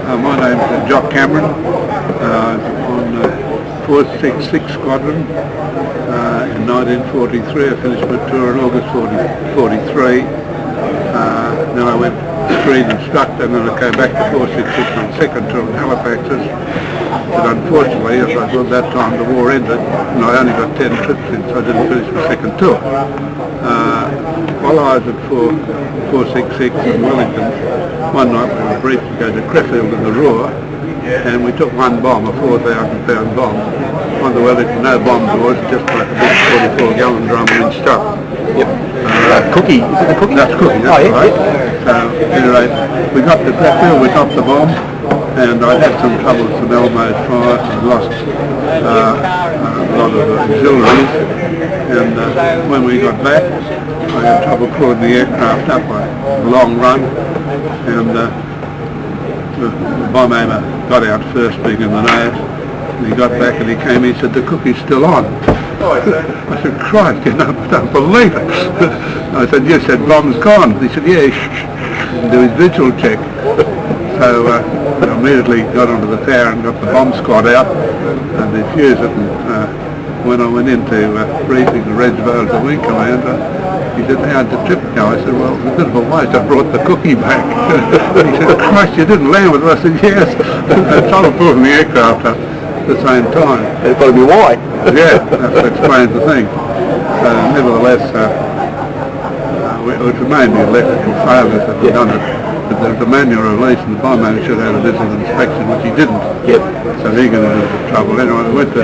My name's Jock Cameron. On 466 Squadron in 1943. I finished my tour in August 43. Then I went screen instructor, and then I came back to 466 on second tour in Halifax. But unfortunately, as I thought that time, the war ended, and I only got 10 trips in, so I didn't finish my second tour. While I was at 466 in Wellingtons, one night we were briefed to go to Crefeld in the Roar, and we took one bomb, a 4,000-pound bomb, on the Wellington, no bomb doors, just like a big 44-gallon drum inched up. Yep. Cookie, is it the cookie? That's cookie, that's right. So anyway, we got to Crefeld, we dropped the bomb, and I had some trouble with some Elmo's fire, and lost a lot of auxiliaries, and when we got back, I had trouble pulling the aircraft up a long run, and the bomb aimer got out first, being in the nose, and he got back and he came, he said, "The cookie's still on." I said, "Christ, you know, I don't believe it." I said, "You said bomb's gone." He said, "Yeah, do his visual check." So I immediately got onto the tower and got the bomb squad out and defused it, and when I went into briefing the Reg Vale, the wing commander, he said, "How'd the trip go?" I said, "Well, it was a bit of a waste. I brought the cookie back." He said, "Christ, you didn't land with it." I said, "Yes." I tried to pull the aircraft up at the same time. It's got to be why. Yeah, that explains the thing. So nevertheless, it remained the electrical failures that were done it. But the manual release, and the bomb man should have had a visual inspection, which he didn't. Yep. So he got into trouble. Anyway, we went to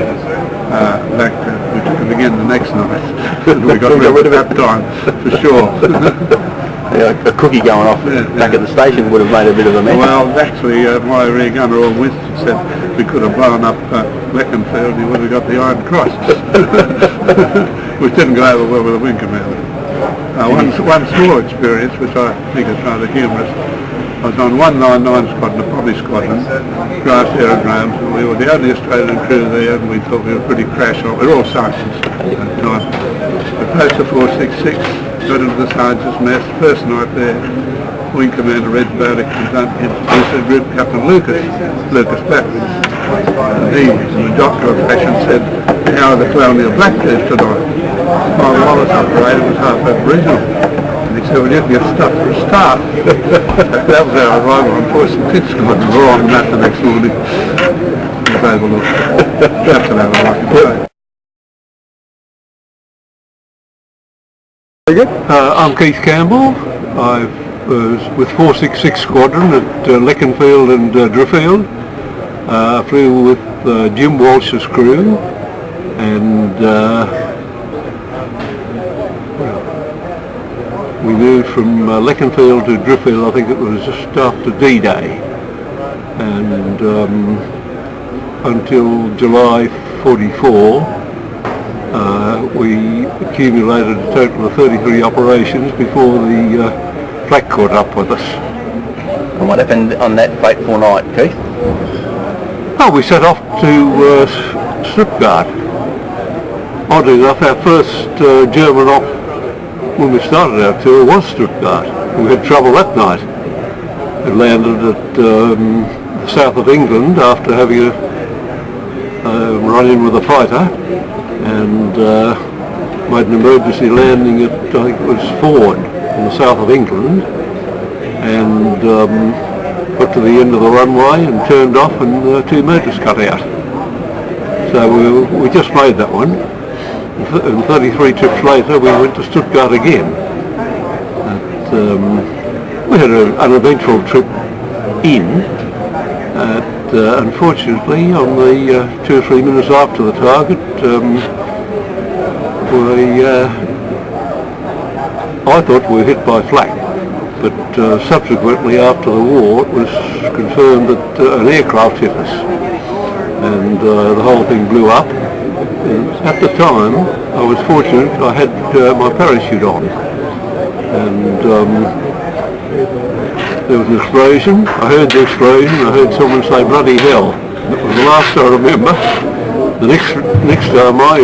back to, we took it again the next night. We got rid of it that time, for sure. Yeah, a cookie going off back at the station would have made a bit of a mess. Well, actually, my rear gunner, All Winston, said we could have blown up Leconfield and he would have got the Iron Cross. Which didn't go over well with the wing commander. One small experience, which I think is rather humorous, I was on 199 Squadron, a Bomber Squadron, grass aerodromes, and we were the only Australian crew there, and we thought we were pretty crash on. We were all sergeants at the time. We placed the 466, got into the sergeant's mess. First night there, wing commander Reg Vale introduced a group Captain Lucas Blackwood. And he, in the doctor fashion, said, "How are the colonial blackbirds tonight?" My Wallace operator was half Aboriginal. And he said, "Well, you can get stuff for a start." That was our arrival on 466 Squadron. We were on that the next morning. It was overlooked. That's what I would like to say. I'm Keith Campbell. I was with 466 Squadron at Leconfield and Driffield. Flew with Jim Walsh's crew, and we moved from Leconfield to Driffield. I think it was just after D-Day, and until July 44 we accumulated a total of 33 operations before the flak caught up with us. And what happened on that fateful night, Keith? Oh, we set off to Stuttgart. Oddly enough, our first German op when we started our tour was Stuttgart. We had trouble that night. It landed at the south of England after having a run-in with a fighter, and made an emergency landing at, I think it was Ford in the south of England, and got to the end of the runway and turned off, and 2 motors cut out. So we just made that one, and 33 trips later we went to Stuttgart again. We had an uneventful trip in. Unfortunately, on the 2 or 3 minutes after the target, I thought we were hit by flak, but subsequently after the war it was confirmed that an aircraft hit us, and the whole thing blew up. At the time I was fortunate, I had my parachute on, and there was an explosion. I heard the explosion, I heard someone say "bloody hell." That was the last I remember. The next time I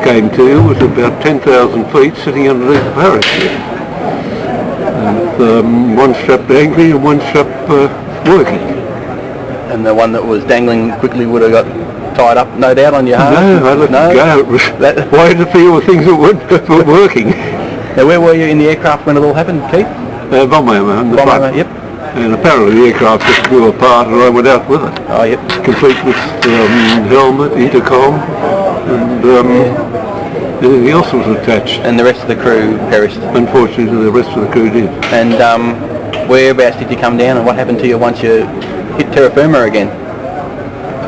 came to was about 10,000 feet sitting underneath the parachute. And one strap dangling and one strap working. And the one that was dangling quickly would have got tied up, no doubt, on your harness? No, I let it go. It was why did it feel the things that weren't working? Now, where were you in the aircraft when it all happened, Keith? Bomber, the front. Yep. And apparently the aircraft just blew apart and I went out with it. Oh, yep. Complete with helmet, intercom, and everything else was attached. And the rest of the crew perished? Unfortunately, the rest of the crew did. And whereabouts did you come down, and what happened to you once you hit terra firma again?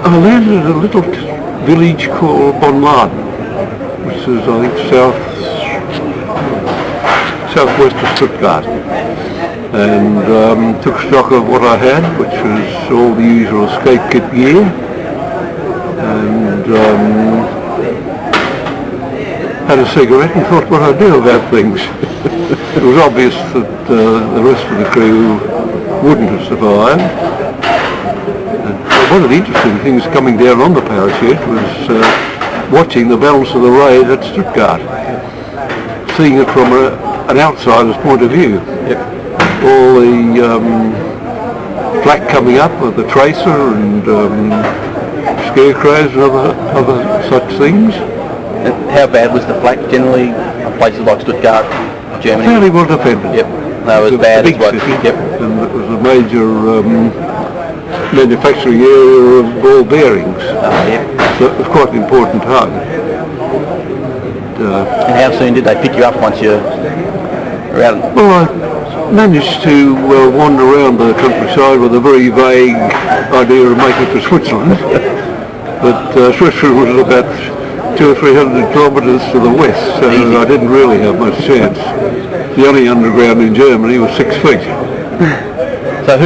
I landed at a little village called Bonlard, which is, I think, southwest of Stuttgart, and took stock of what I had, which was all the usual escape kit gear, and had a cigarette and thought what I'd do about things. It was obvious that the rest of the crew wouldn't have survived. And one of the interesting things coming down on the parachute was watching the balance of the raid at Stuttgart, seeing it from an outsider's point of view. Yep. All the flak coming up with the tracer and scarecrows and other such things. And how bad was the flak generally on places like Stuttgart, Germany? Fairly well defended. Yep. No, it was bad as well. Yep. And it was a major manufacturing area of ball bearings. Yep. So it was quite an important hub. And how soon did they pick you up once you were out? Well, I managed to wander around the countryside with a very vague idea of making for Switzerland. But Switzerland was about 200 or 300 kilometres to the west, so I didn't really have much chance. The only underground in Germany was 6 feet. So do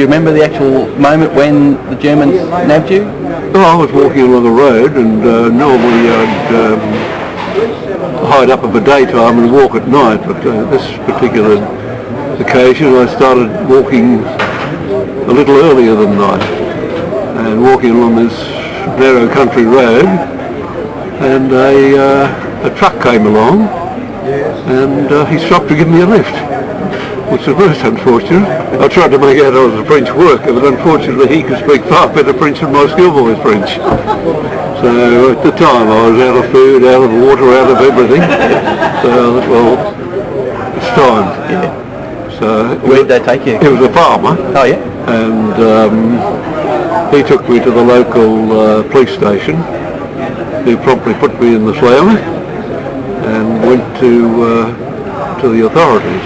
you remember the actual moment when the Germans nabbed you? Well, I was walking along the road, and normally I'd hide up of a daytime and walk at night, but this particular occasion I started walking a little earlier than night, and walking along this narrow country road, and a truck came along, and he stopped to give me a lift, which was most unfortunate. I tried to make out I was a French worker, but unfortunately he could speak far better French than my schoolboy's French. So at the time I was out of food, out of water, out of everything. So well, it's time. Yeah. So where did they take you? He was a farmer. Oh yeah. And he took me to the local police station. He promptly put me in the slammer and went to the authorities.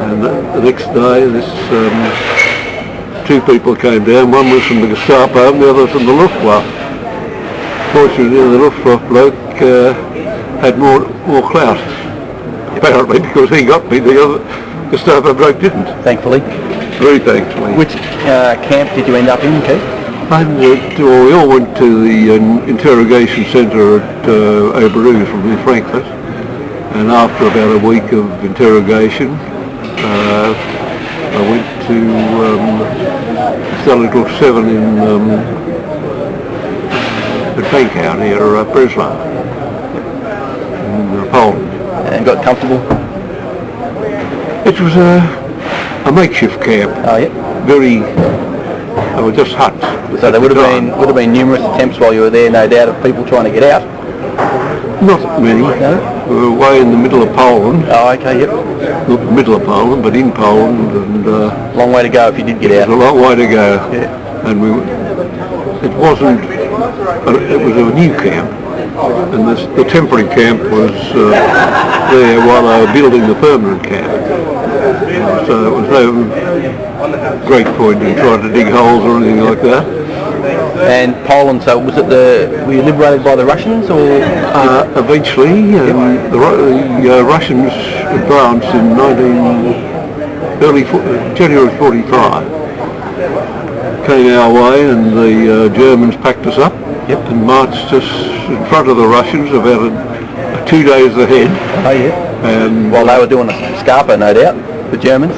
And the next day, two people came down. One was from the Gestapo and the other from the Luftwaffe. Fortunately, the Luftwaffe bloke had more clout, apparently, because he got me. The other Gestapo bloke didn't. Thankfully. Very thankfully. Which camp did you end up in, Keith? We all went to the interrogation centre at Oberuge from Frankfurt, and after about a week of interrogation, I went to Cell Group 7 in Bankau near Breslau in Poland. And got comfortable? It was a makeshift camp. Oh yeah. They were just huts. So there would have been numerous attempts while you were there, no doubt, of people trying to get out. Not many. No? We were way in the middle of Poland. Oh, okay, yep. Not the middle of Poland, but in Poland, and long way to go if you did get out. It was a long way to go. Yeah. And it wasn't. It was a new camp, and the temporary camp was there while they were building the permanent camp. So it was no great point in trying to dig holes or anything like that. And Poland, so was it were you liberated by the Russians or? Eventually, the Russians advanced in January 45. Came our way, and the Germans packed us up. Yep. And marched us in front of the Russians about 2 days ahead. Oh yeah. And while they were doing a Scarpa, no doubt, the Germans.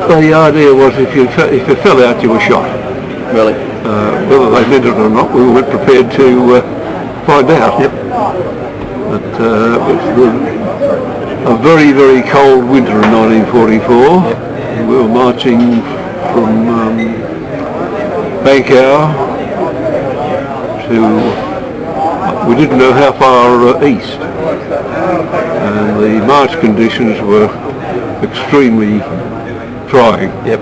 The idea was if you fell out, you were shot. Really? Whether they meant it or not, we weren't prepared to find out. Yep. But it was a very, very cold winter in 1944. Yep. We were marching from bank hour to we didn't know how far east, and the march conditions were extremely trying. Yep.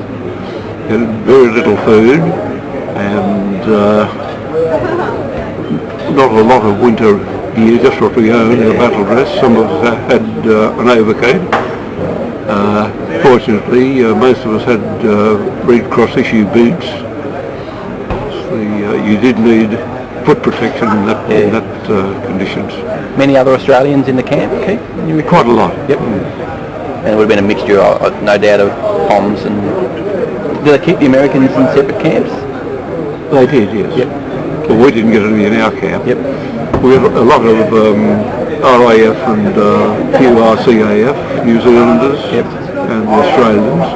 Had very little food and not a lot of winter gear, just what we owned, a battle dress. Some of us had an overcoat. Fortunately, most of us had Red Cross issue boots. You did need foot protection in that conditions. Many other Australians in the camp, Keith? Quite a lot. Yep. And it would have been a mixture, no doubt, of Poms and... Do they keep the Americans in separate camps? They did, yes. Yep. Well, we didn't get any in our camp. Yep. We had a lot of RAAF and QRCAF, New Zealanders, yep. and the Australians.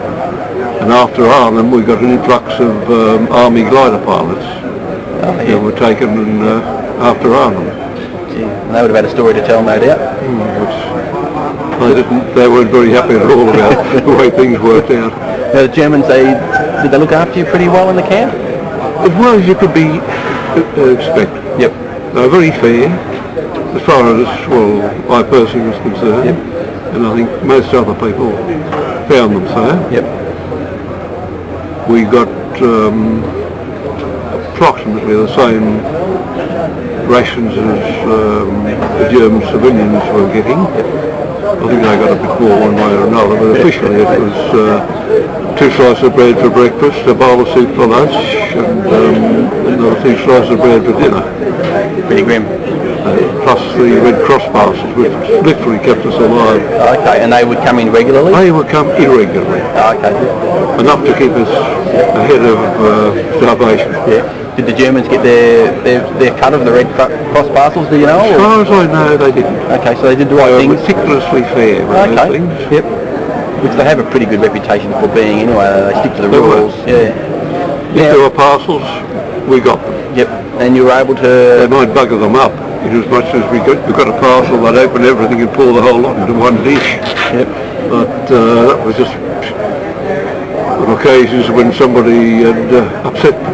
And after Arnhem, we got an influx of Army glider pilots who were taken after Arnhem. Yeah. And they would have had a story to tell, no doubt. Which they weren't very happy at all about the way things worked out. Now, the Germans, did they look after you pretty well in the camp? As well as you could be expect. Yep. They were very fair, as far as, well, I personally was concerned. Yep. And I think most other people found them so. Yep. We got approximately the same rations as the German civilians were getting. I think they got a bit more one way or another, but officially it was 2 slices of bread for breakfast, a bowl of soup for lunch, and another 2 slices of bread for dinner. Pretty grim. Plus the Red Cross passes, which literally kept us alive. Okay, and they would come in regularly? They would come irregularly. Okay. Enough to keep us ahead of starvation. Yeah. Did the Germans get their cut of the Red Cross parcels, do you know? As far as I know, they didn't. Okay, so they did the right They were things? meticulously fair with those things. Yep. Which they have a pretty good reputation for being anyway. They stick to the rules. Yeah. If there were parcels, we got them. Yep. And you were able They to... might bugger them up in as much as we got a parcel, they'd open everything and pour the whole lot into one dish. Yep. But that was just on occasions when somebody had upset them.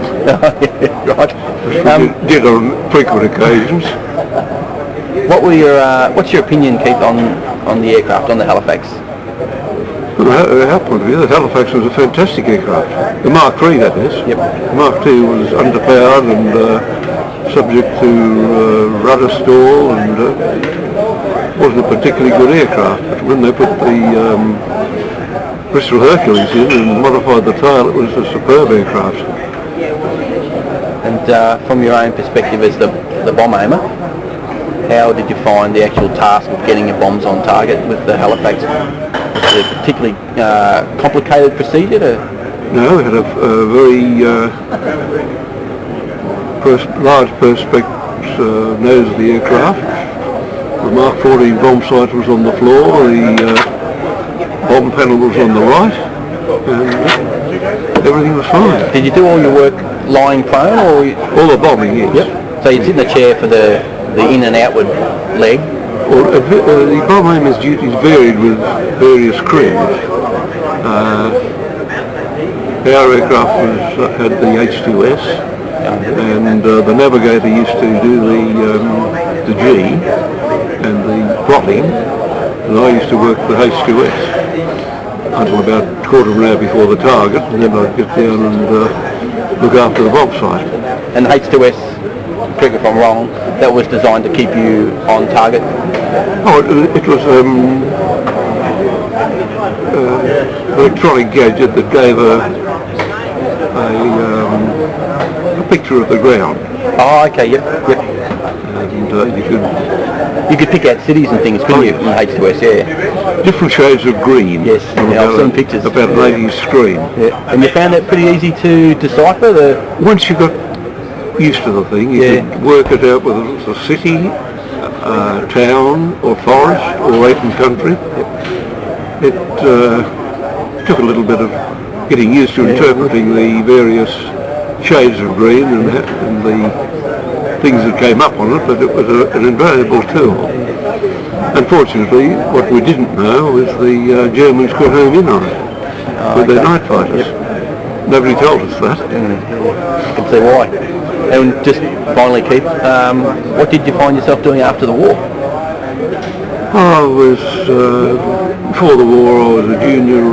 Right. Which we did on frequent occasions. What's your opinion, Keith, on the aircraft, on the Halifax? From our point of view, the Halifax was a fantastic aircraft. The Mark III, that is. Yep. The Mark II was underpowered and subject to rudder stall and wasn't a particularly good aircraft. But when they put the Bristol Hercules in and modified the tail, it was a superb aircraft. And from your own perspective as the bomb aimer, how did you find the actual task of getting your bombs on target with the Halifax? Was it a particularly complicated procedure? No, it had a very large perspex nose of the aircraft. The Mark 14 bomb sight was on the floor, the bomb panel was on the right, and everything was fine. Did you do all your work lying prone, or all the bombing? Yes. Yep. So you'd sit in the chair for the in and outward leg. Well, the bomb aimer's duties varied with various crews. Our aircraft had the H2S, and the navigator used to do the G and the plotting, and I used to work the H2S until about a quarter of an hour before the target, and then I'd get down and look after the bomb site. And the H2S, correct me if I'm wrong, that was designed to keep you on target? Oh, it was electronic gadget that gave a picture of the ground. Oh, okay, yep. And you could pick out cities and things, couldn't you, in the H2S, yeah? Different shades of green. Yes, I've seen pictures. About an 80s screen. Yeah. And you found that pretty easy to decipher? Once you got used to the thing, you could work it out whether it was a city, town or forest or open country. It took a little bit of getting used to interpreting the various shades of green and the things that came up on it, but it was an invaluable tool. Unfortunately, what we didn't know was the Germans got home in on it with their night fighters. Nobody told us that. I can see why. And just finally, Keith, what did you find yourself doing after the war? I was, before the war, I was a junior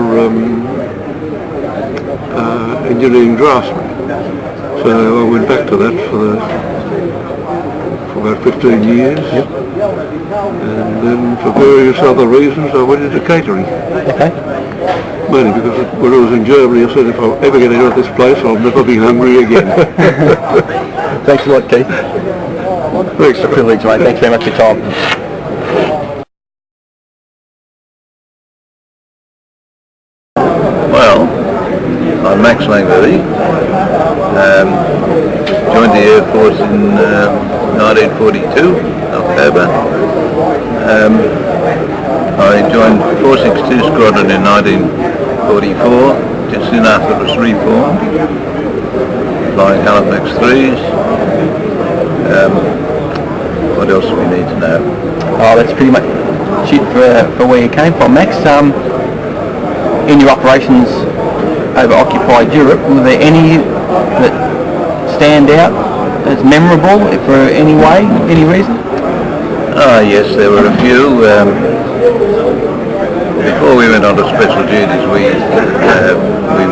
engineering draftsman. So I went back to that for about 15 years. Yep. And then for various other reasons I went into catering. Okay. Mainly because when I was in Germany I said if I ever get out of this place I'll never be hungry again. Thanks a lot, Keith. Thanks. It's a privilege, mate. Thanks very much for your time. Well, I'm Max Langworthy. Joined the Air Force in 1942, October. I joined 462 Squadron in 1944, just soon after it was reformed, flying Halifax 3s. What else do we need to know? Oh, that's pretty much it for where you came from, Max. In your operations over occupied Europe, were there any that stand out as memorable for any way, any reason? Yes, there were a few. Before we went on to special duties, we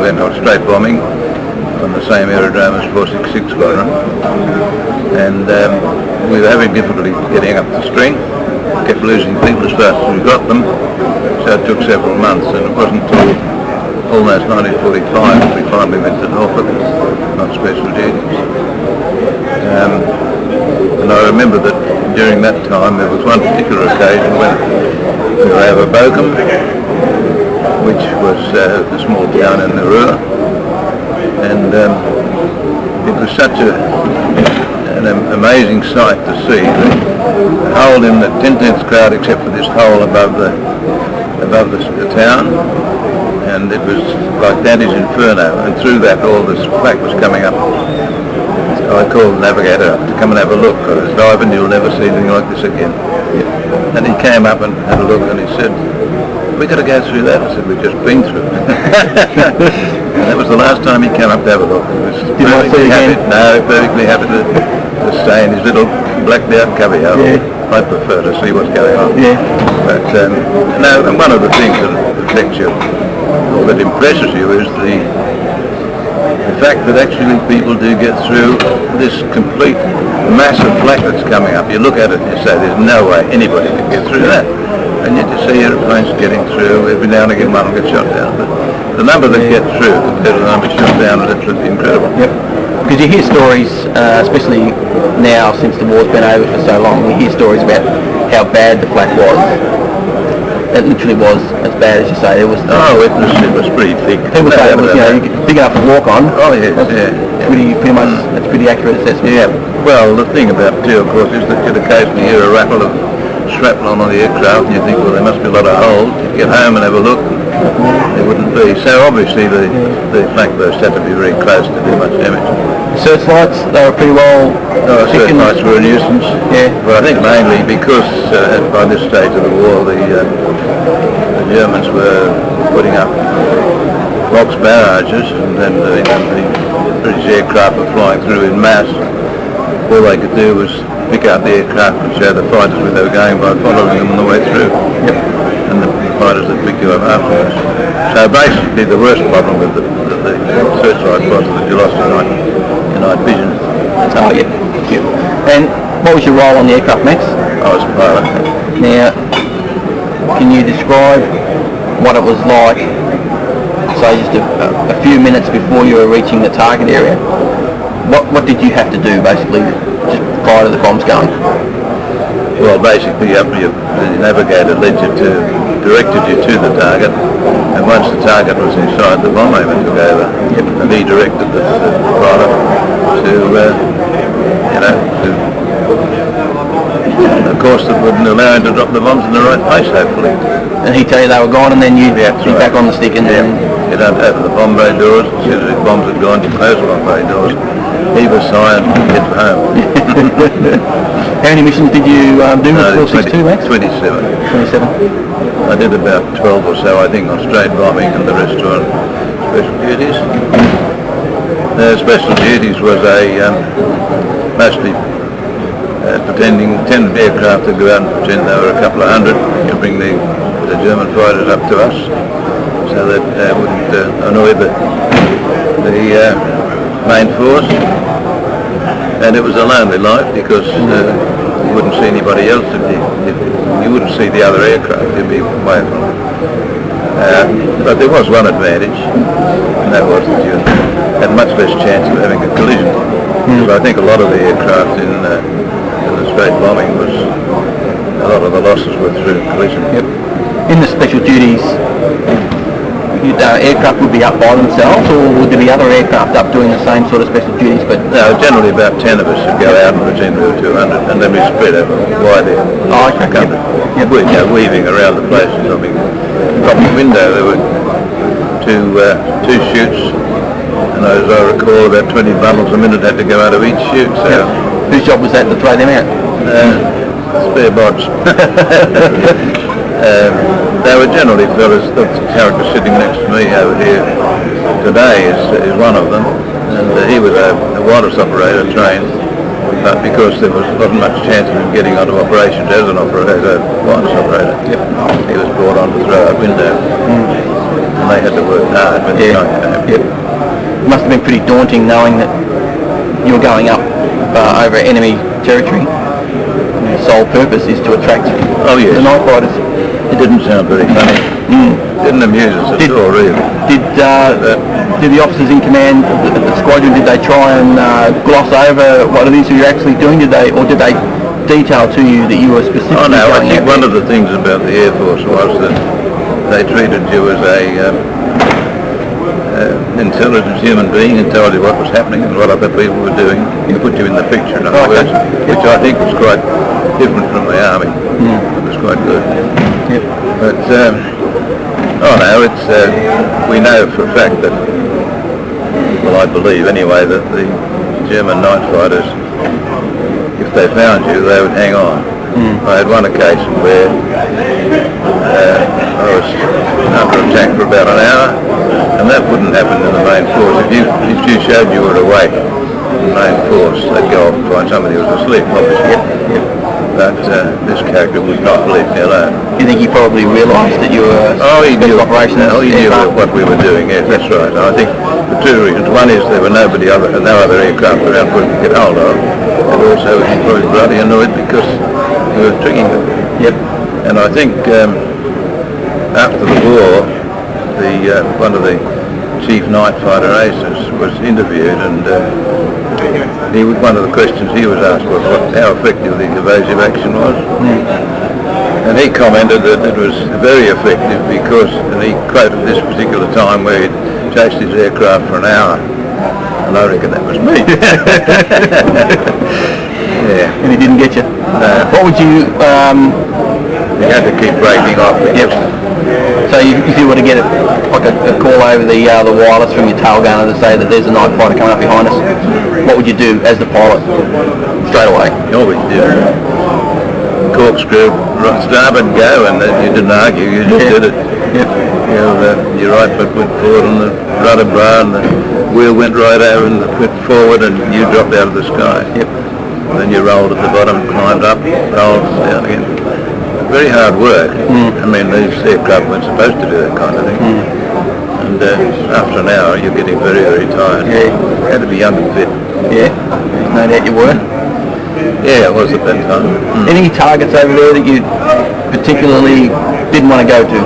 went on straight bombing on the same aerodrome as 466 Squadron, and we were having difficulty getting up the string, kept losing people as fast as we got them, so it took several months, and it wasn't until almost 1945 that we finally went to Norfolk on special duties. And I remember that during that time there was one particular occasion when we were over Bochum, which was a small town in the Ruhr, and it was such an amazing sight to see. The hole in the 10/10 crowd, except for this hole above the town, and it was like Dante's Inferno, and through that all this flak was coming up. I called the navigator to come and have a look. I said, Ivan, you'll never see anything like this again. Yeah. And he came up and had a look and he said, we got to go through that. I said, we've just been through it. And that was the last time he came up to have a look. He was perfectly happy. No, perfectly happy to stay in his little blacked out cubbyhole. Yeah. I prefer to see what's going on. Yeah. But no, and one of the things that affects you, or that impresses you, is the fact that actually people do get through this complete massive flak that's coming up. You look at it and you say, there's no way anybody can get through that. And yet you see airplanes getting through. Every now and again one will get shot down. But the number that get through compared to the number shot down is absolutely incredible. Yep. Because you hear stories, especially now since the war's been over for so long, you hear stories about how bad the flak was. It literally was as bad as you say. It was. It was pretty thick. People say it was, big enough to walk on. Oh yes, Pretty much. That's a pretty accurate assessment. Yeah. Well, the thing about it too, of course, is that you'd occasionally hear a rattle of shrapnel on the aircraft, and you think, well, there must be a lot of holes. You get home and have a look, there wouldn't be. So obviously the flak burst had to be very close to do much damage. Searchlights, they were pretty well. Searchlights were a nuisance. Yeah. But I think mainly because by this stage of the war, the Germans were putting up box barrages, and then the British aircraft were flying through in mass. All they could do was pick up the aircraft and show the fighters where they were going by following them on the way through. Yep. And the fighters would pick you up afterwards. So basically the worst problem with the searchlight was that you lost your night vision. Oh, yeah. And what was your role on the aircraft, Max? I was a pilot. Now, can you describe what it was like, say just a few minutes before you were reaching the target area? What did you have to do, basically, just prior to the bombs going? Well, basically, the navigator directed you to the target, and once the target was inside, the bomb aimer took over, and he directed the pilot of course, that wouldn't allow him to drop the bombs in the right place, hopefully. And he'd tell you they were gone, and then you'd be back on the stick, and then... You don't open the bomb bay doors. As soon as the bombs had gone, you close the bomb bay doors, heave a sigh and get home. How many missions did you do with 462, Max? 27. 27. I did about 12 or so, I think, on straight bombing, and the rest were special duties. Special duties was a mostly pretending 10 aircraft to go out and pretend there were a couple of hundred and bring the German fighters up to us so that wouldn't annoy the main force. And it was a lonely life because you wouldn't see anybody else. You wouldn't see the other aircraft. You'd be away from them. But there was one advantage, and that was that you had much less chance of having a collision. Because I think a lot of the aircraft in the straight bombing was, a lot of the losses were through collision. Yep. In the special duties, aircraft would be up by themselves, or would there be other aircraft up doing the same sort of special duties? But no, generally about 10 of us would go out and pretend we were 200, and then we spread over wide there. Oh, okay. Yep. We'd go weaving around the place. From the window there were two chutes, and as I recall about 20 bundles a minute had to go out of each chute. So whose job was that to throw them out? Spare bods. They were generally fellas. The character sitting next to me over here today is one of them, and he was a wireless operator trained, but because there wasn't much chance of him getting onto operations as a wireless operator, he was brought on to throw out window, and they had to work hard when the time came. It must have been pretty daunting knowing that you were going up over enemy territory. The sole purpose is to attract the night fighters. It didn't sound very funny. Didn't amuse us at all, really. Did the officers in command of the squadron, did they try and gloss over what it is you're actually doing? Did they detail to you that you were specifically Oh no, I going think out one of the things about the Air Force was that they treated you as an intelligent human being and told you what was happening and what other people were doing. They put you in the picture, in other words, which I think was quite different from the Army. It was quite good. Yep. But, we know for a fact that, well, I believe anyway, that the German night fighters, if they found you, they would hang on. I had one occasion where I was under attack for about an hour, and that wouldn't happen in the main force. If you showed you were awake in the main force, they'd go off and find somebody who was asleep, obviously. But this character would not leave me alone. You think he probably realised that you were he knew operations? He knew what we were doing, yes, that's right. I think for two reasons. One is there were no other aircraft around for him to get hold of, and also he was bloody annoyed because we were tricking them. Yep. And I think after the war, one of the chief night fighter aces was interviewed, and one of the questions he was asked was how effective the evasive action was. And he commented that it was very effective because, and he quoted this particular time where he'd chased his aircraft for an hour, and I reckon that was me. Yeah. And he didn't get you? What would you... You had to keep breaking off. So if you were to get a call over the wireless from your tail gunner to say that there's a night fighter coming up behind us, what would you do as the pilot straight away? All we did, corkscrew, starboard go, and you didn't argue, you just did it. Yep. Your right foot went forward on the rudder bar, and the wheel went right over and went forward, and you dropped out of the sky. Yep. And then you rolled at the bottom, climbed up, rolled down again. Very hard work. I mean, these aircraft weren't supposed to do that kind of thing. And after an hour, you're getting very, very tired. Yeah. You had to be young and fit. Yeah, no doubt you were. Yeah, it was at that time. Any targets over there that you particularly didn't want to go to?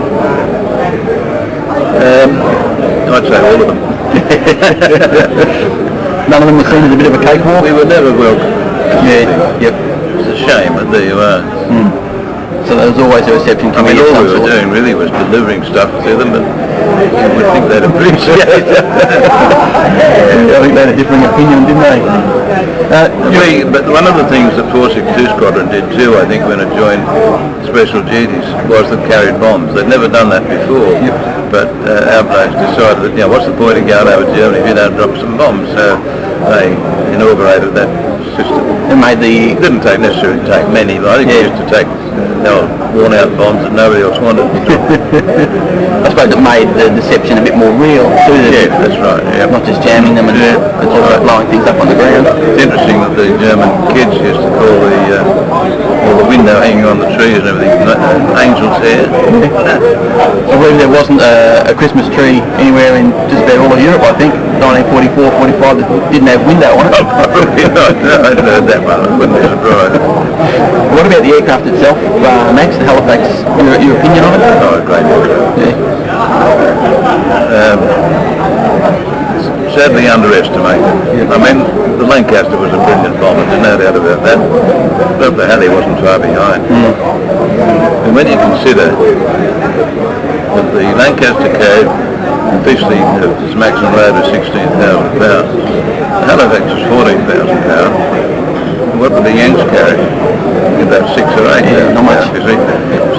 I'd say all of them. None of them were seen as a bit of a cakewalk? We were never welcome. Yeah, yep. It's a shame, but there you are. So there was always a reception coming in. All we were doing really was delivering stuff to them, and you would think they'd appreciate it. I think they had a differing opinion, didn't they? But one of the things that 462 Squadron did too, I think, when it joined special duties, was that carried bombs. They'd never done that before, but our blokes decided that, what's the point of going over Germany if you don't drop some bombs? So they inaugurated that system. It made the... It didn't necessarily take many, but I think it used to take worn out bombs that nobody else wanted. I suppose it made the deception a bit more real too. Yeah, that's right. Yeah. Not just jamming them and also blowing things up on the ground. It's interesting that the German kids used to call the window hanging on the trees and everything angel's hair. I believe there wasn't a Christmas tree anywhere in just about all of Europe, I think, 1944, 45, that didn't have window on it. Probably not. No, I hadn't heard that one. I wouldn't be surprised. What about the aircraft itself, Max, the Halifax? Your opinion on it? Oh, a great aircraft. Yeah. Sadly underestimated. I mean, the Lancaster was a brilliant bomber, there's no doubt about that. But the Halley wasn't far behind. And when you consider that the Lancaster carried officially its maximum load of 16,000 pounds, the Halifax was 14,000 pounds. What would the Yanks carry? About 6 or 8 Yeah, not much. you see.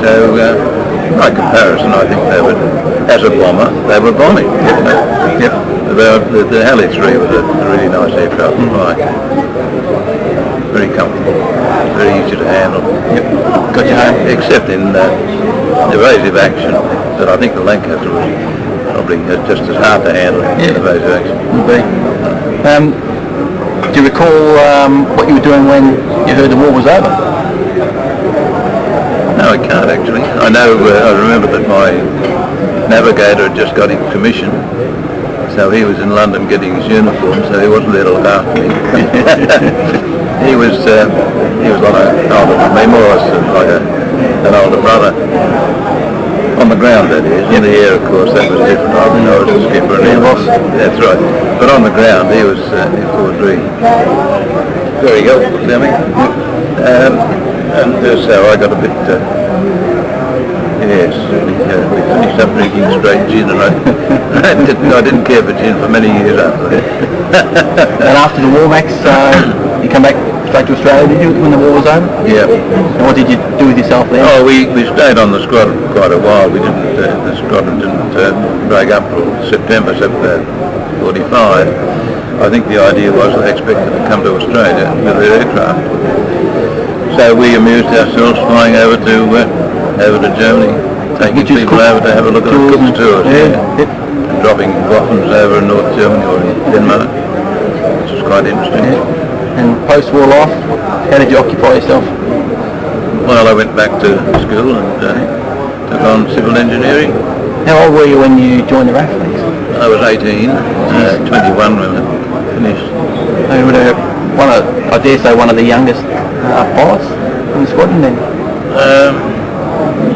So, by comparison, I think they were, as a bomber, they were bombing. Yep. The Halley 3 was a really nice aircraft to fly. Very comfortable, very easy to handle. Yep. Got you home. Except in evasive action, that I think the Lancaster was probably just as hard to handle in evasive action. Would be. Do you recall what you were doing when you heard the war was over? No, I can't actually. I know, I remember that my navigator had just got his commission, so he was in London getting his uniform, so he wasn't there to look after me. he was a lot older than me, more or less like an older brother. On the ground, that is. In the air, of course, that was different. I was the skipper and he was. That's right. But on the ground, he was very helpful to me. And so I got a bit, we finished up drinking straight gin, and I didn't care for gin for many years after that. And after the war, Max, you come back straight to Australia, did you, when the war was over? Yeah. And what did you do with yourself then? Oh, we stayed on the squadron quite a while. We didn't, the squadron didn't break up till September 45. I think the idea was they expected to come to Australia with their aircraft. So we amused ourselves flying over to Germany, taking people over to have a look at the Cook's tours, and dropping boffins over in North Germany or in Denmark, which was quite interesting. And post-war life, how did you occupy yourself? Well, I went back to school and took on civil engineering. How old were you when you joined the RAAF? I was 18, 21 when I finished. So you were I dare say one of the youngest pilots in the squadron then?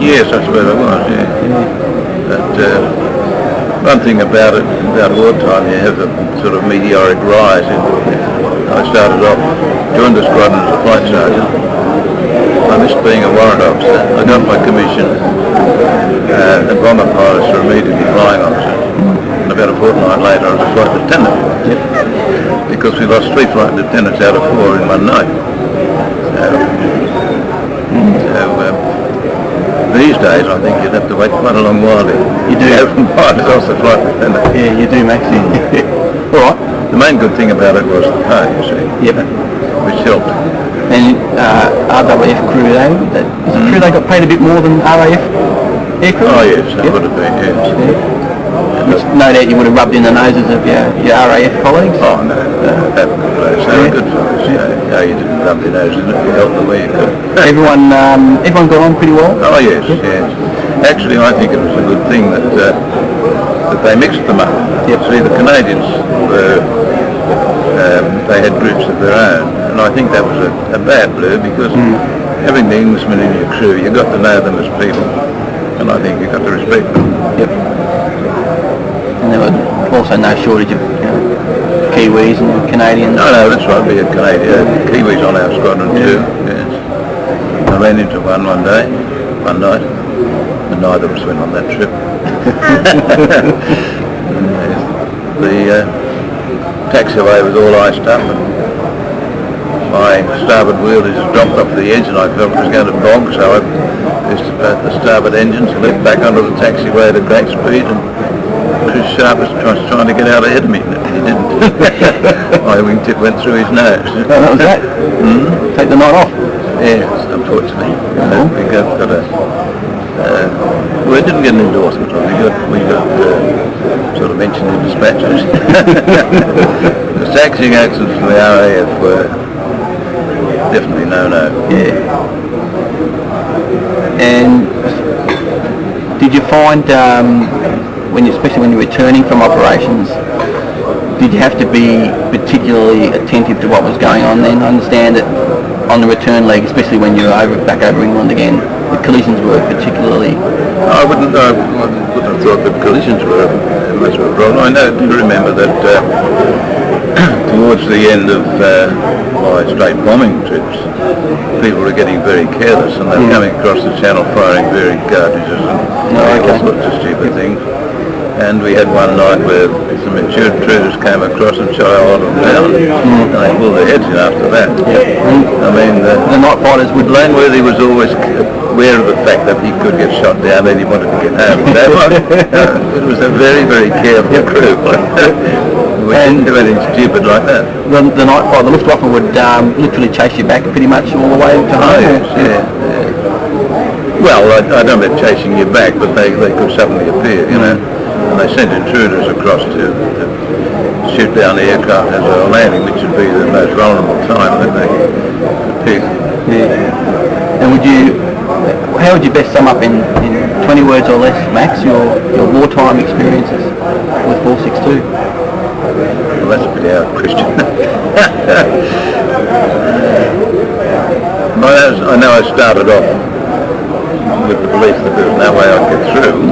Yes, I suppose I was, yeah. But one thing about wartime, you have a sort of meteoric rise. I started off, joined the squadron as a flight sergeant. I missed being a warrant officer. I got my commission. The bomber pilots were immediately flying officer. And about a fortnight later, I was a flight lieutenant. Yep. Because we lost 3 flight lieutenants out of 4 in one night. These days, I think you'd have to wait quite a long while to have from pilot off the flight lieutenant. Yeah, you do, Max. All right. The main good thing about it was the pay, you see. Yep. Which helped. And RAAF crew, is it true they got paid a bit more than RAF aircrew? Oh yes, that would have been, yes. Which no doubt you would have rubbed in the noses of your RAF colleagues? Oh no, they were good fellas. No, you didn't rub your nose in it, you helped the way you could. Everyone got on pretty well? Oh yes, yes. Actually, I think it was a good thing that they mixed them up. Yep. See, the Canadians were, they had groups of their own, and I think that was a bad blue because having the Englishmen in your crew, you got to know them as people, and I think you got to respect them. Yep. And there were also no shortage of Kiwis and Canadians. No, that's right, we had Kiwis on our squadron too, yes. I ran into one night, and neither of us went on that trip. The taxiway was all iced up, and my starboard wheel just dropped off the edge, and I felt it was going to bog, so I pushed the starboard engines, leapt back onto the taxiway at a great speed, and Chris Sharp was trying to get out ahead of me. He didn't. My wingtip went through his nose. Oh, that was that? Take the night off? Yes, unfortunately. We got a... we didn't get an endorsement on it. We got sort of mentioned in dispatches. The taxiing accidents for the RAF were definitely no-no. Yeah. And did you find, especially when you're returning from operations, did you have to be particularly attentive to what was going on then? I understand that on the return leg, especially when you're back over England again, the collisions were particularly... I wouldn't have thought that collisions were much of a problem. I do remember that towards the end of my straight bombing trips, people were getting very careless and they were coming across the channel firing varied cartridges and all sorts of stupid things. And we had one night where some intruders came across and shot a lot of them down, and they pulled their heads in after that. I mean, the night fighters would... Langworthy was always aware of the fact that he could get shot down and he wanted to get home. It was a very, very careful crew. We didn't do anything stupid like that. The night fighter, the Luftwaffe would literally chase you back pretty much all the way to home? Yeah. Well, I don't mean chasing you back, but they could suddenly appear, you know. And they sent intruders across to shoot down the aircraft as they were landing, which would be the most vulnerable time that they could pick. Yeah. And how would you best sum up in 20 words or less, Max, your wartime experiences with 462? Well, that's a pretty hard question. I know I started off with the belief that there was no way I'd get through.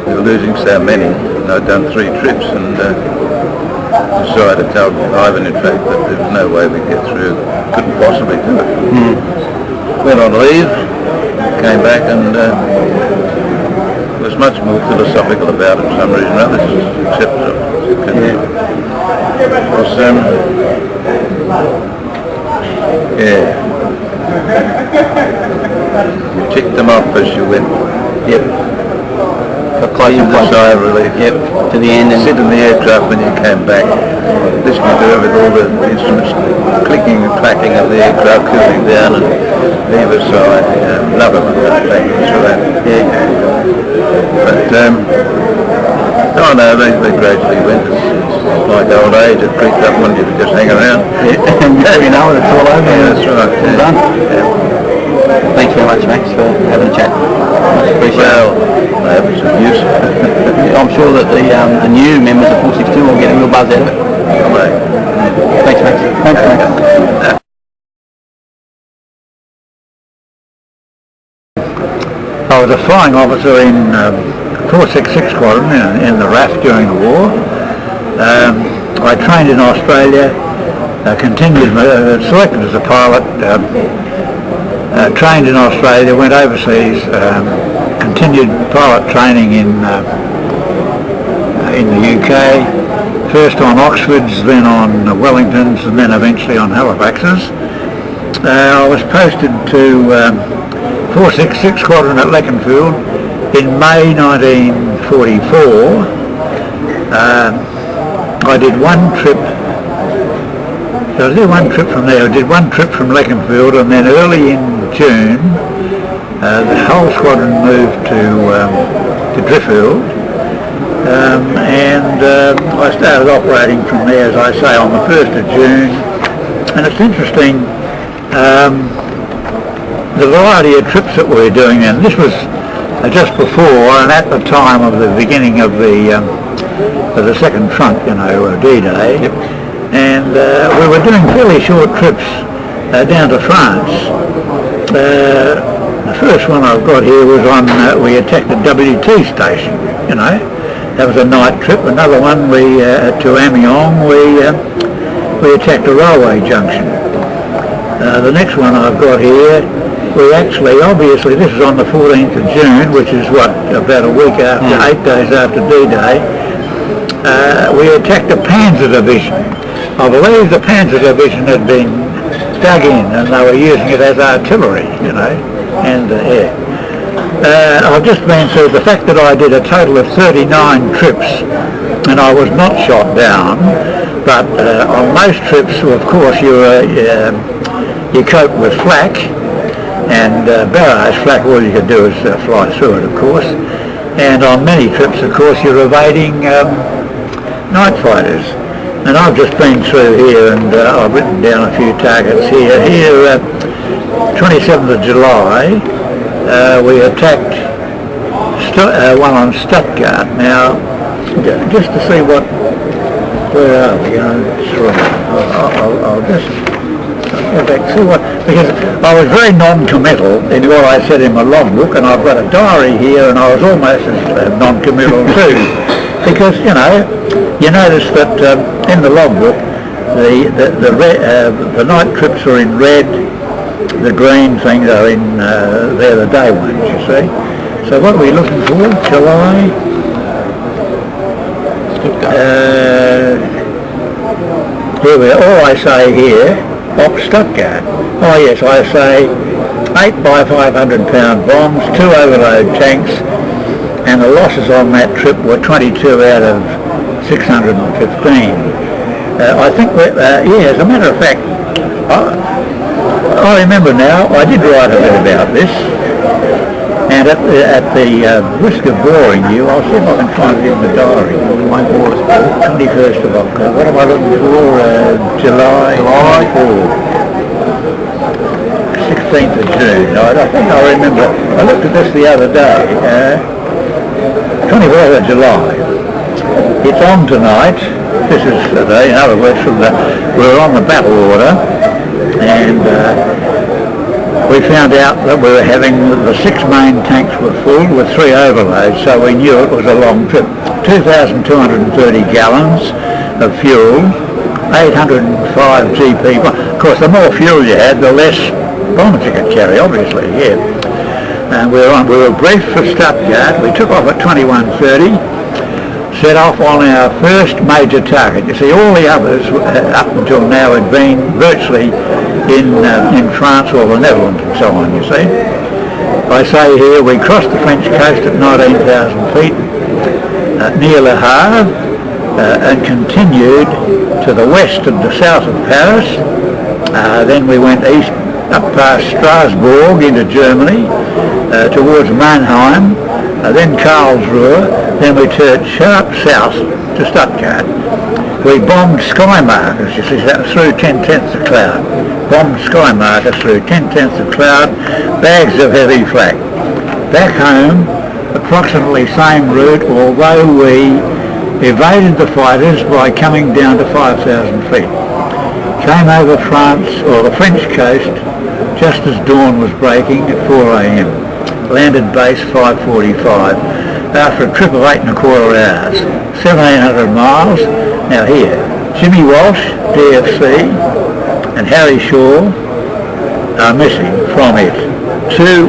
We were losing so many, and I'd done 3 trips, and decided to tell Ivan, in fact, that there was no way we'd get through. Couldn't possibly do it. Went on leave, came back, and was much more philosophical about it for some reason or other, just accepted it. You ticked them off as you went. Yep. Got close and close. Sigh of relief. Yep. To the end. And sit in the aircraft when you came back, listening to it with all the instruments clicking and clacking of the aircraft cooling down, and leave a sigh. Love it. Thank you for that. Yeah. But oh no, they gradually went. It's like old age. It creeped up on you to just hang around. Yeah. And before you know it, it's all over. Yeah, that's right. It's done. Yeah. Thanks very much, Max, for having a chat. Much appreciated. Well, I have some use. I'm sure that the new members of 462 will get a real buzz out of it. Thanks, Max. Thanks, Max. I was a flying officer in 466 Squadron in the RAAF during the war. I trained in Australia, continued, selected as a pilot, trained in Australia, went overseas, continued pilot training in the UK, first on Oxfords, then on Wellingtons, and then eventually on Halifaxes. I was posted to 466 Squadron at Leconfield in May 1944. I did one trip. So I did one trip from there. I did one trip from Leconfield, and then early in June, the whole squadron moved to Driffield, and I started operating from there, as I say, on the 1st of June. And it's interesting, the variety of trips that we were doing then. This was just before and at the time of the beginning of the second front, you know, D-Day. Yep. And we were doing fairly short trips down to France. The first one I've got here was on, we attacked a WT station, you know. That was a night trip. Another one, to Amiens, we attacked a railway junction. The next one I've got here, we actually, obviously, this is on the 14th of June, which is about a week after, 8 days after D-Day. We attacked a Panzer division. I believe the Panzer division had been dug in and they were using it as artillery, you know, and I've just been through the fact that I did a total of 39 trips and I was not shot down, but on most trips, of course, you cope with flak, and barrage flak, all you could do is fly through it, of course, and on many trips, of course, you're evading night fighters. And I've just been through here and I've written down a few targets here. Here, 27th of July, we attacked one on Stuttgart. Now, just to see where are we? I'll just go back to what, because I was very non-committal in what I said in my logbook, and I've got a diary here, and I was almost as non-committal too, because you notice that in the logbook the night trips are in red, the green things are in they're the day ones, you see. So what are we looking for? July? Here we are. All I say here, Op Stuttgart. Oh yes, I say 8 by 500 pound bombs, 2 overload tanks, and the losses on that trip were 22 out of 615. I think, as a matter of fact, I remember now, I did write a bit about this, and at the risk of boring you, I'll see if I can find it in the diary. 21st of October. What am I looking for? July 16th of June. I think I remember, I looked at this the other day, 24th of July. It's on tonight. This is the day, in other words, we're on the battle order, and we found out that we were having, the 6 main tanks were full with 3 overloads, so we knew it was a long trip. 2,230 gallons of fuel, 805 GP. Of course, the more fuel you had, the less bombs you could carry, obviously, yeah. And we were briefed for Stuttgart. We took off at 21:30, set off on our first major target. You see, all the others up until now had been virtually in France or the Netherlands and so on, you see. I say here, we crossed the French coast at 19,000 feet near Le Havre and continued to the west and the south of Paris. Then we went east up past Strasbourg into Germany towards Mannheim, then Karlsruhe, then we turned sharp south to Stuttgart. We bombed sky markers, you see, that was through 10/10 of cloud. Bombed sky markers through 10/10 of cloud, bags of heavy flak. Back home, approximately same route, although we evaded the fighters by coming down to 5,000 feet. Came over France, or the French coast, just as dawn was breaking at 4 a.m. Landed base 5:45 after a trip of 8¼ hours, 1,700 miles. Now here, Jimmy Walsh, DFC, and Harry Shaw are missing from it.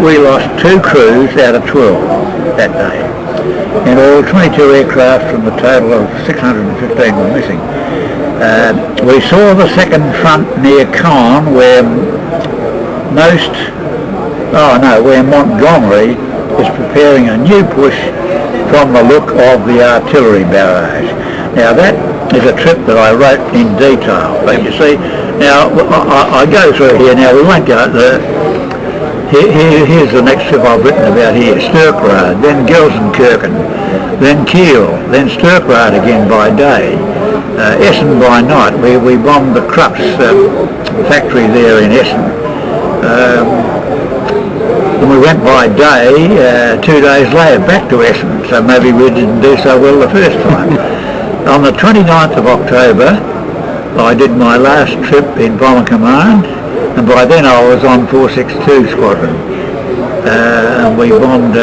We lost 2 crews out of 12 that day. In all, 22 aircraft from the total of 615 were missing. We saw the second front near Caen, where Montgomery is preparing a new push from the look of the artillery barrage. Now that is a trip that I wrote in detail, but you see, now I go through here, now we won't go there. Here's the next trip I've written about here, Sturkrad, then Gelsenkirchen, then Kiel, then Sturkrad again by day, Essen by night. We bombed the Krupp's factory there in Essen. And we went by day 2 days later back to Essen, so maybe we didn't do so well the first time. On the 29th of October, I did my last trip in Bomber Command, and by then I was on 462 Squadron. And we bombed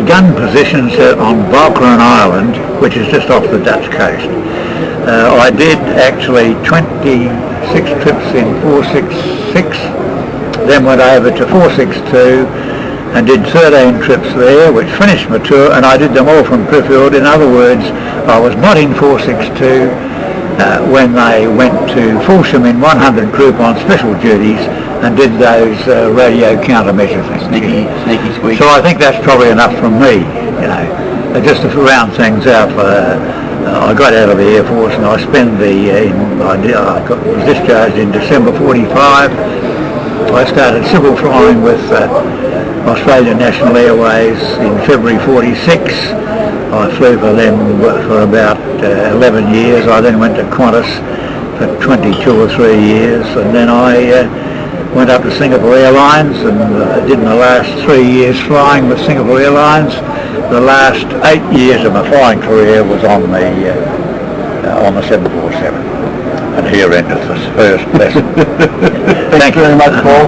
gun positions on Valkeren Island, which is just off the Dutch coast. I did actually 26 trips in 466, then went over to 462 and did 13 trips there, which finished my tour, and I did them all from Priffield. In other words, I was not in 462 when they went to Fulsham in 100 Group on special duties, and did those radio countermeasure things. Sneaky squeak. So I think that's probably enough from me, you know. Just to round things out, I got out of the Air Force and I spent I was discharged in December 45. I started civil flying with Australian National Airways in February 46. I flew for them for about 11 years. I then went to Qantas for 22 or 3 years, and then I went up to Singapore Airlines and did my last 3 years flying with Singapore Airlines. The last 8 years of my flying career was on the 747. And here ended this first lesson. Thank you very much, Paul.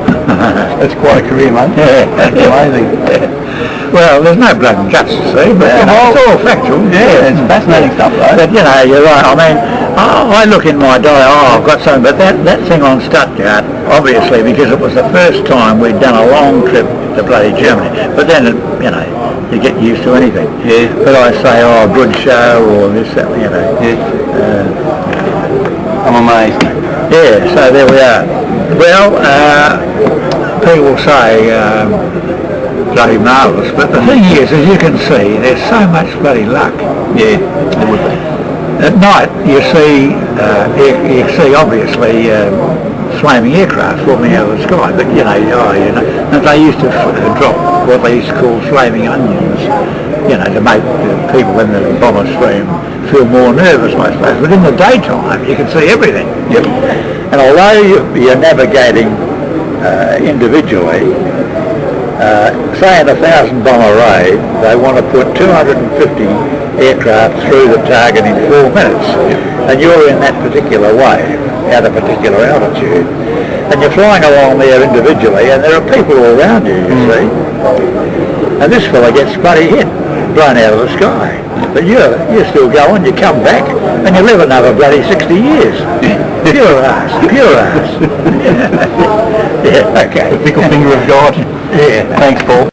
That's quite a career, mate. Yeah. That's amazing. Well, there's no blood and guts to see, but you know, it's all factual. Yeah, it's fascinating stuff, though. But you know, you're right. I mean, I look in my diary, I've got something, but that thing on Stuttgart, obviously, because it was the first time we'd done a long trip to bloody Germany. But then, you know, you get used to anything. Yeah. But I say, oh, good show, or this, that, you know. Yeah. I'm amazed. Yeah, so there we are. Well, people say bloody marvellous, but the thing is, as you can see, there's so much bloody luck. Yeah, there would be. At night, you see obviously flaming aircraft falling out of the sky, but you know, and they used to drop what they used to call flaming onions, you know, to make people in the bomber stream feel more nervous, I suppose. But in the daytime, you can see everything. Yep. And although you're navigating individually, say in a 1,000 bomber raid, they want to put 250 aircraft through the target in 4 minutes, and you're in that particular wave at a particular altitude, and you're flying along there individually, and there are people all around you, you see, and this fella gets bloody hit, blown out of the sky, but you're still going, you come back, and you live another bloody 60 years. Pure ass. Yeah, okay. The fickle finger of God. Yeah. Thanks, Paul.